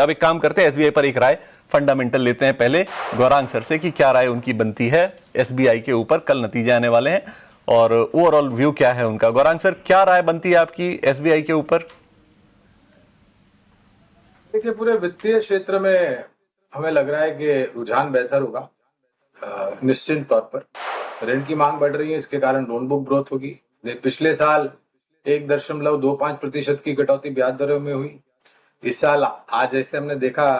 अब एक काम करते हैं, एसबीआई पर एक राय फंडामेंटल लेते हैं पहले गौरांग सर से कि क्या राय उनकी बनती है एसबीआई के ऊपर। कल नतीजे आने वाले हैं और ओवरऑल व्यू क्या है उनका। गौरांग सर, क्या राय बनती है आपकी एसबीआई के ऊपर? देखिए, पूरे वित्तीय क्षेत्र में हमें लग रहा है कि रुझान बेहतर होगा। निश्चित तौर पर ऋण की मांग बढ़ रही है, इसके कारण लोन बुक ग्रोथ होगी। पिछले साल 1.25% की कटौती ब्याज दरों में हुई। इस साल आज जैसे हमने देखा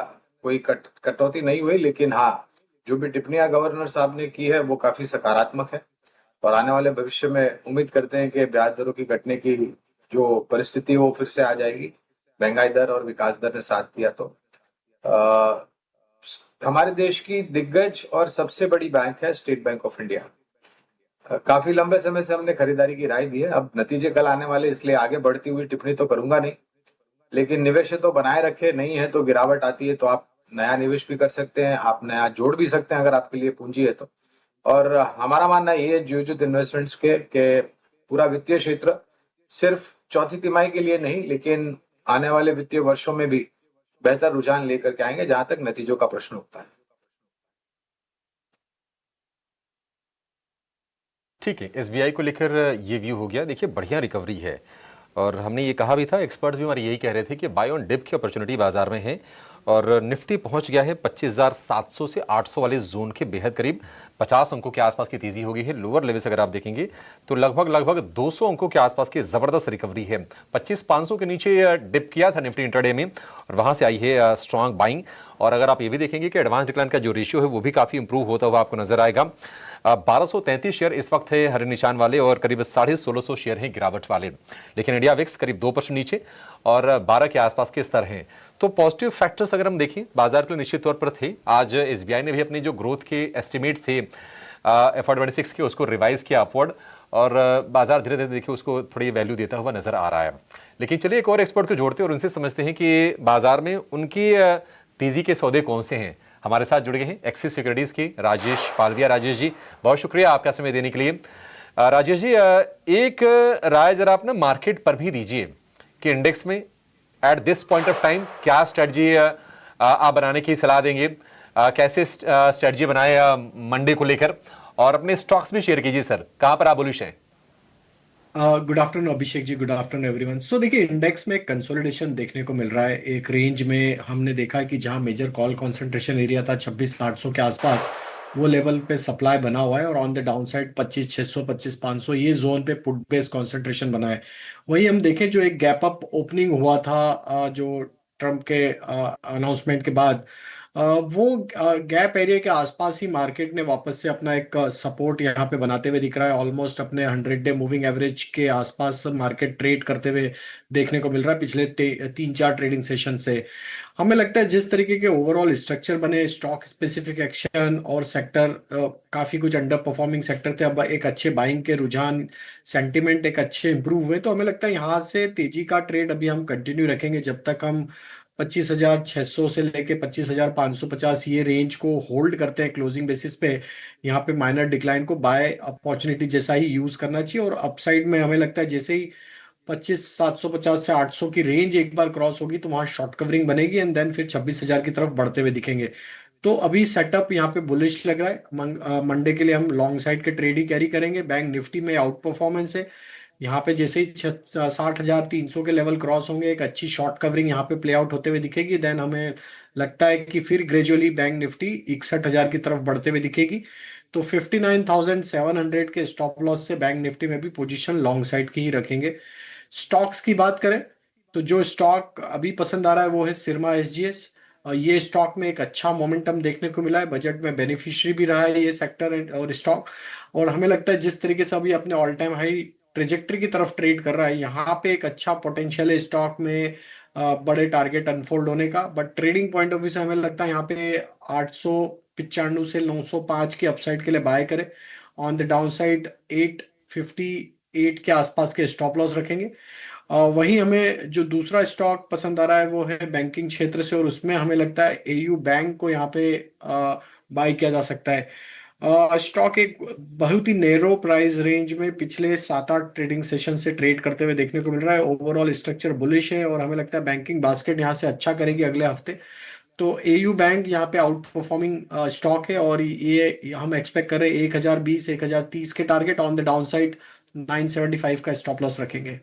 कोई कटौती नहीं हुई, लेकिन हाँ, जो भी टिप्पणियां गवर्नर साहब ने की है वो काफी सकारात्मक है और आने वाले भविष्य में उम्मीद करते हैं कि ब्याज दरों की घटने की जो परिस्थिति है वो फिर से आ जाएगी। महंगाई दर और विकास दर ने साथ दिया तो अ, हमारे देश की दिग्गज और सबसे बड़ी बैंक है स्टेट बैंक ऑफ इंडिया। काफी लंबे समय से हमने खरीदारी की राय दी है। अब नतीजे कल आने वाले, इसलिए आगे बढ़ती हुई टिप्पणी तो करूंगा नहीं, लेकिन निवेश है तो बनाए रखे, नहीं है तो गिरावट आती है तो आप नया निवेश भी कर सकते हैं, आप नया जोड़ भी सकते हैं अगर आपके लिए पूंजी है तो। और हमारा मानना ये है जियोजित इन्वेस्टमेंट्स के पूरा वित्तीय क्षेत्र सिर्फ चौथी तिमाही के लिए नहीं, लेकिन आने वाले वित्तीय वर्षों में भी बेहतर रुझान लेकर के आएंगे जहां तक नतीजों का प्रश्न उठता है। ठीक है, एसबीआई को लेकर ये व्यू हो गया। देखिए, बढ़िया रिकवरी है और हमने ये कहा भी था, एक्सपर्ट्स भी हमारे यही कह रहे थे कि बाय ऑन डिप की अपॉर्चुनिटी बाजार में है और निफ्टी पहुंच गया है 25,700 से 800 वाले जोन के बेहद करीब। 50 अंकों के आसपास की तेजी हो गई है। लोअर लेवल से अगर आप देखेंगे तो लगभग 200 अंकों के आसपास की जबरदस्त रिकवरी है। 25,500 के नीचे डिप किया था निफ्टी इंट्राडे में और वहां से आई है स्ट्रांग बाइंग। और अगर आप ये भी देखेंगे कि एडवांस डिक्लाइन का जो रेशियो है वो भी काफी इंप्रूव होता हुआ आपको नजर आएगा। 1233 शेयर इस वक्त है हरे निशान वाले और करीब 1650 शेयर हैं गिरावट वाले। लेकिन इंडिया विक्स करीब 2% नीचे और 12 के आसपास के स्तर हैं। तो पॉजिटिव फैक्टर्स अगर हम देखें बाजार के लिए निश्चित तौर पर थे। आज एसबीआई ने भी अपनी जो ग्रोथ के एस्टिमेट थे FY26 के, उसको रिवाइज किया अपवर्ड और बाजार धीरे धीरे देखिए उसको थोड़ी वैल्यू देता हुआ नजर आ रहा है। लेकिन चलिए एक और एक्सपर्ट को जोड़ते हैं और उनसे समझते हैं कि बाजार में उनकी तेजी के सौदे कौन से हैं। हमारे साथ जुड़ गए हैं एक्सिस सिक्योरिटीज के राजेश पालविया। राजेश जी, बहुत शुक्रिया आपका समय देने के लिए। राजेश जी, एक राय जरा आप ना मार्केट पर भी दीजिए कि इंडेक्स में at this point of time क्या स्ट्रेटजी आप बनाने की सलाह देंगे, कैसे स्ट्रेटजी बनाए मंडे को लेकर, और अपने स्टॉक्स भी शेयर कीजिए सर, कहां पर आप बुलिश हैं। Good afternoon Abhishek ji, good afternoon everyone. सो देखिए, इंडेक्स में कंसोलिडेशन देखने को मिल रहा है। एक रेंज में हमने देखा है कि जहां मेजर कॉल कंसंट्रेशन एरिया था 26,800 के आसपास, वो लेवल पे सप्लाई बना हुआ है और ऑन द डाउन साइड 25,600 25,500 ये जोन पे पुट बेस कंसंट्रेशन बना है। वहीं हम देखें जो एक गैप अप ओपनिंग हुआ था जो ट्रम्प के अनाउंसमेंट के बाद, वो गैप एरिया के आसपास ही मार्केट ने वापस से अपना एक सपोर्ट यहाँ पे बनाते हुए दिख रहा है। ऑलमोस्ट अपने 100 डे मूविंग एवरेज के आसपास मार्केट ट्रेड करते हुए देखने को मिल रहा है पिछले 3-4 ट्रेडिंग सेशन से। हमें लगता है जिस तरीके के ओवरऑल स्ट्रक्चर बने, स्टॉक स्पेसिफिक एक्शन और सेक्टर, काफी कुछ अंडर परफॉर्मिंग सेक्टर थे, अब एक अच्छे बाइंग के रुझान, सेंटिमेंट एक अच्छे इंप्रूव हुए। तो हमें लगता है यहाँ से तेजी का ट्रेड अभी हम कंटिन्यू रखेंगे जब तक हम 25,600 से लेके 25,550 ये रेंज को होल्ड करते हैं क्लोजिंग बेसिस पे। यहाँ पे माइनर डिक्लाइन को बाय अपॉर्चुनिटी जैसा ही यूज करना चाहिए और अपसाइड में हमें लगता है जैसे ही 25,750 से 800 की रेंज एक बार क्रॉस होगी तो वहां शॉर्ट कवरिंग बनेगी एंड देन फिर 26,000 की तरफ बढ़ते हुए दिखेंगे। तो अभी सेटअप यहाँ पे बुलिश लग रहा है। मंडे के लिए हम लॉन्ग साइड के ट्रेड ही कैरी करेंगे। बैंक निफ्टी में आउट परफॉर्मेंस है। यहाँ पे जैसे ही 60,300 के लेवल क्रॉस होंगे, एक अच्छी शॉर्ट कवरिंग यहाँ पे प्ले आउट होते हुए दिखेगी। देन हमें लगता है कि फिर ग्रेजुअली बैंक निफ्टी 61,000 की तरफ बढ़ते हुए दिखेगी। तो 59,700 के स्टॉप लॉस से बैंक निफ्टी में भी पोजीशन लॉन्ग साइड की ही रखेंगे। स्टॉक्स की बात करें तो जो स्टॉक अभी पसंद आ रहा है वो है सिरमा एसजीएस। ये स्टॉक में एक अच्छा मोमेंटम देखने को मिला है, बजट में बेनिफिशियरी भी रहा है ये सेक्टर और स्टॉक। और हमें लगता है जिस तरीके से अभी अपने ऑल टाइम हाई ट्रेजेक्टरी की तरफ ट्रेड कर रहा है, यहाँ पे एक अच्छा पोटेंशियल है स्टॉक में बड़े टारगेट अनफोल्ड होने का। But trading point of view से हमें लगता है यहाँ पे 895 से 905 की अपसाइड के लिए बाय करें। ऑन द डाउन साइड 858 के आसपास के स्टॉप लॉस रखेंगे। वहीं हमें जो दूसरा स्टॉक पसंद आ रहा है वो है बैंकिंग क्षेत्र से और उसमें हमें लगता है एयू बैंक को यहाँ पे बाय किया जा सकता है। स्टॉक एक बहुत ही नैरो प्राइस रेंज में पिछले 7-8 ट्रेडिंग सेशन से ट्रेड करते हुए देखने को मिल रहा है। ओवरऑल स्ट्रक्चर बुलिश है और हमें लगता है बैंकिंग बास्केट यहाँ से अच्छा करेगी अगले हफ्ते। तो एयू बैंक यहाँ पे आउट परफॉर्मिंग स्टॉक है और ये हम एक्सपेक्ट कर रहे हैं 1020 1030 के target, on the down side 975 का स्टॉप लॉस रखेंगे।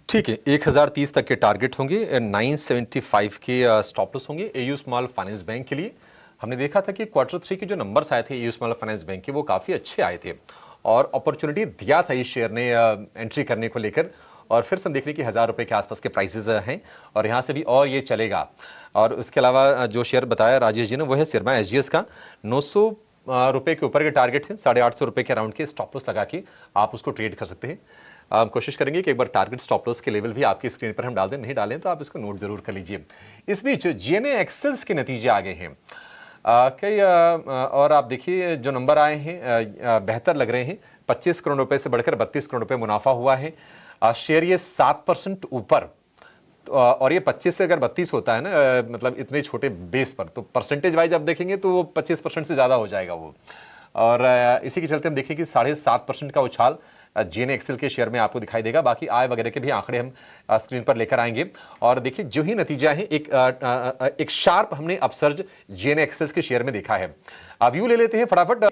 ठीक है, 1030 तक के टारगेट होंगे, 975 के स्टॉप लॉस होंगे एयू स्मॉल फाइनेंस बैंक के लिए। हमने देखा था कि Q3 के जो नंबर्स आए थे एयू स्मॉल फाइनेंस बैंक के, वो काफ़ी अच्छे आए थे और अपॉर्चुनिटी दिया था इस शेयर ने एंट्री करने को लेकर। और फिर से हम देख रहे कि 1000 रुपये के आसपास के प्राइसेस हैं और यहाँ से भी और ये चलेगा। और उसके अलावा जो शेयर बताया राजेश जी ने, वो है सिरमा SGS का। 900 रुपये के ऊपर के टारगेट है, 850 रुपये के अराउंड के स्टॉप लॉस लगा के आप उसको ट्रेड कर सकते हैं। हम कोशिश करेंगे कि एक बार टारगेट स्टॉप लॉस के लेवल भी आपकी स्क्रीन पर हम डाल दें, नहीं डालें तो आप इसको नोट जरूर कर लीजिए। इस बीच GNA एक्सेल्स के नतीजे आ गए हैं कई और आप देखिए जो नंबर आए हैं बेहतर लग रहे हैं। 25 करोड़ रुपए से बढ़कर 32 करोड़ रुपए मुनाफा हुआ है। शेयर ये 7% ऊपर, और ये 25 से अगर 32 होता है ना, मतलब इतने छोटे बेस पर, तो परसेंटेज वाइज आप देखेंगे तो वो 25% से ज़्यादा हो जाएगा वो। और इसी के चलते हम देखें कि 7.5% का उछाल GNA एक्सेल के शेयर में आपको दिखाई देगा। बाकी आय वगैरह के भी आंकड़े हम स्क्रीन पर लेकर आएंगे। और देखिए जो ही नतीजा है, एक शार्प हमने अपसर्ज GNA एक्सेल के शेयर में देखा है। अब व्यू ले लेते हैं फटाफट,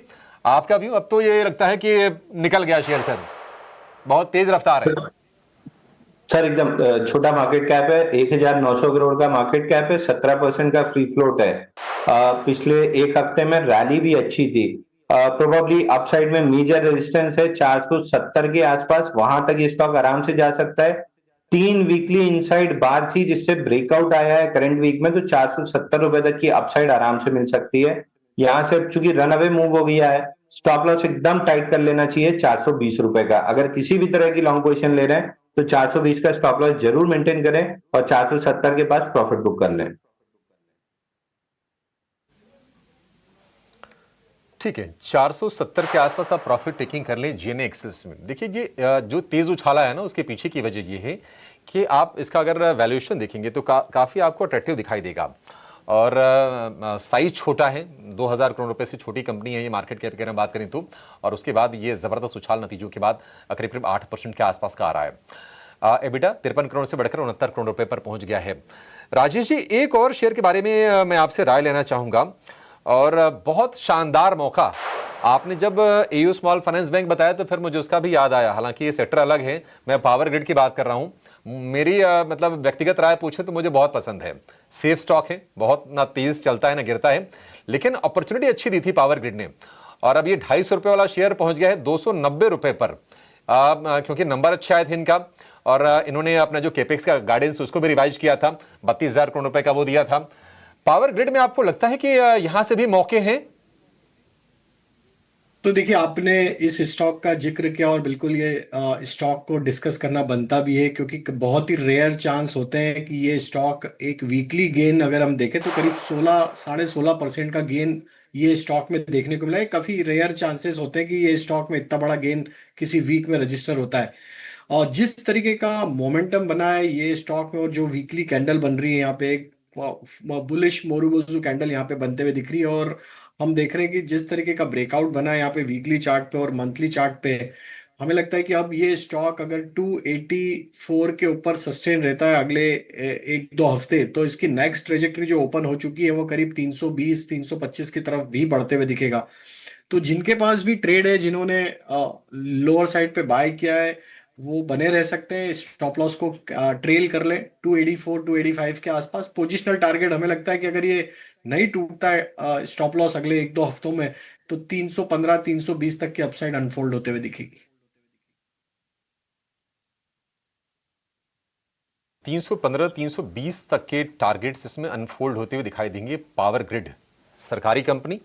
आपका व्यू। अब तो ये लगता है कि निकल गया शेयर सर, बहुत तेज रफ्तार है सर। एकदम छोटा मार्केट कैप है, 1900 करोड़ का मार्केट कैप है, 17% का फ्री फ्लोट है। पिछले एक हफ्ते में रैली भी अच्छी थी। प्रोबेबली अपसाइड में मेजर रेजिस्टेंस है 470 के आसपास, वहां तक ये स्टॉक आराम से जा सकता है। 3 वीकली इनसाइड बार थी जिससे ब्रेकआउट आया है करंट वीक में, तो 470 रुपए तक की अपसाइड आराम से मिल सकती है। यहां से चूंकि रन अवे मूव हो गया है, स्टॉप लॉस एकदम टाइट कर लेना चाहिए 420 रुपए का। अगर किसी भी तरह की लॉन्ग पोजीशन ले रहे हैं तो 420 का स्टॉप लॉस जरूर मेंटेन करें और 470 के पास प्रॉफिट बुक कर लें। ठीक है, 470 के आसपास आप प्रॉफिट टेकिंग कर लें GNA एक्सेस में। देखिए ये जो तेज उछाला है ना, उसके पीछे की वजह ये है कि आप इसका अगर वैल्यूएशन देखेंगे तो काफी आपको अट्रैक्टिव दिखाई देगा। और साइज छोटा है, 2000 करोड़ रुपए से छोटी कंपनी है ये मार्केट कैप की बात करें तो। और उसके बाद ये जबरदस्त उछाल नतीजों के बाद करीब करीब 8% के आसपास का आ रहा है। एबिटा 53 करोड़ से बढ़कर 69 करोड़ रुपए पर पहुंच गया है। राजेश जी, एक और शेयर के बारे में मैं आपसे राय लेना चाहूंगा, और बहुत शानदार मौका। आपने जब एयू स्मॉल फाइनेंस बैंक बताया तो फिर मुझे उसका भी याद आया, हालांकि ये सेक्टर अलग है, मैं पावर ग्रिड की बात कर रहा हूं। मेरी मतलब व्यक्तिगत राय पूछे तो मुझे बहुत पसंद है। सेफ स्टॉक है, बहुत ना तेज चलता है ना गिरता है, लेकिन अपॉर्चुनिटी अच्छी दी थी पावर ग्रिड ने। और अब ये 250 रुपए वाला शेयर पहुंच गया है 290 रुपए पर, क्योंकि नंबर अच्छे आए थे इनका। और इन्होंने अपना जो केपेक्स का गाइडेंस उसको भी रिवाइज किया था, 32,000 करोड़ रुपए का वो दिया था। पावर ग्रिड में आपको लगता है कि यहां से भी मौके हैं? तो देखिए, आपने इस स्टॉक का जिक्र किया और बिल्कुल ये स्टॉक को डिस्कस करना बनता भी है, क्योंकि बहुत ही रेयर चांस होते हैं कि ये स्टॉक एक वीकली गेन अगर हम देखें तो करीब 16.5% का गेन ये स्टॉक में देखने को मिला है। काफी रेयर चांसेस होते हैं कि ये स्टॉक में इतना बड़ा गेन किसी वीक में रजिस्टर होता है। और जिस तरीके का मोमेंटम बना है ये स्टॉक में, और जो वीकली कैंडल बन रही है यहाँ पे, एक बुलिश मोरुबुजू कैंडल यहाँ पे बनते हुए दिख रही है। और हम देख रहे हैं कि जिस तरीके का ब्रेकआउट बना है यहाँ पे वीकली चार्ट पे और मंथली चार्ट पे, हमें लगता है कि अब ये स्टॉक अगर 284 के ऊपर सस्टेन रहता है अगले 1-2 हफ्ते, तो इसकी नेक्स्ट ट्रेजेक्टरी जो ओपन हो चुकी है वो करीब 320-325 की तरफ भी बढ़ते हुए दिखेगा। तो जिनके पास भी ट्रेड है, जिन्होंने लोअर साइड पे बाय किया है, वो बने रह सकते हैं। स्टॉप लॉस को ट्रेल कर लें 284-285 के आसपास। पोजिशनल टारगेट हमें लगता है कि अगर ये नहीं टूटता है स्टॉप लॉस अगले 1-2 हफ्तों में, तो 315-320 तक की अपसाइड अनफोल्ड होते हुए दिखेगी। 315-320 तक के टारगेट्स इसमें अनफोल्ड होते हुए दिखाई देंगे। पावर ग्रिड सरकारी कंपनी,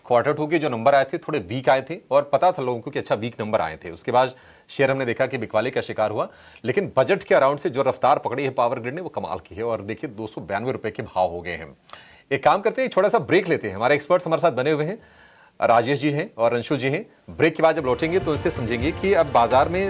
Q2 के जो नंबर आए थे थोड़े वीक आए थे और पता था लोगों को कि अच्छा वीक नंबर आए थे। उसके बाद शेयर हमने देखा कि बिकवाली का शिकार हुआ, लेकिन बजट के अराउंड से जो रफ्तार पकड़ी है पावर ग्रिड ने वो कमाल की है। और देखिए 292 रुपए के भाव हो गए हैं। एक काम करते हैं, छोटा सा ब्रेक लेते हैं। हमारे एक्सपर्ट्स हमारे साथ बने हुए हैं, राजेश जी हैं और अंशु जी हैं। ब्रेक के बाद जब लौटेंगे तो इससे समझेंगे कि अब बाजार में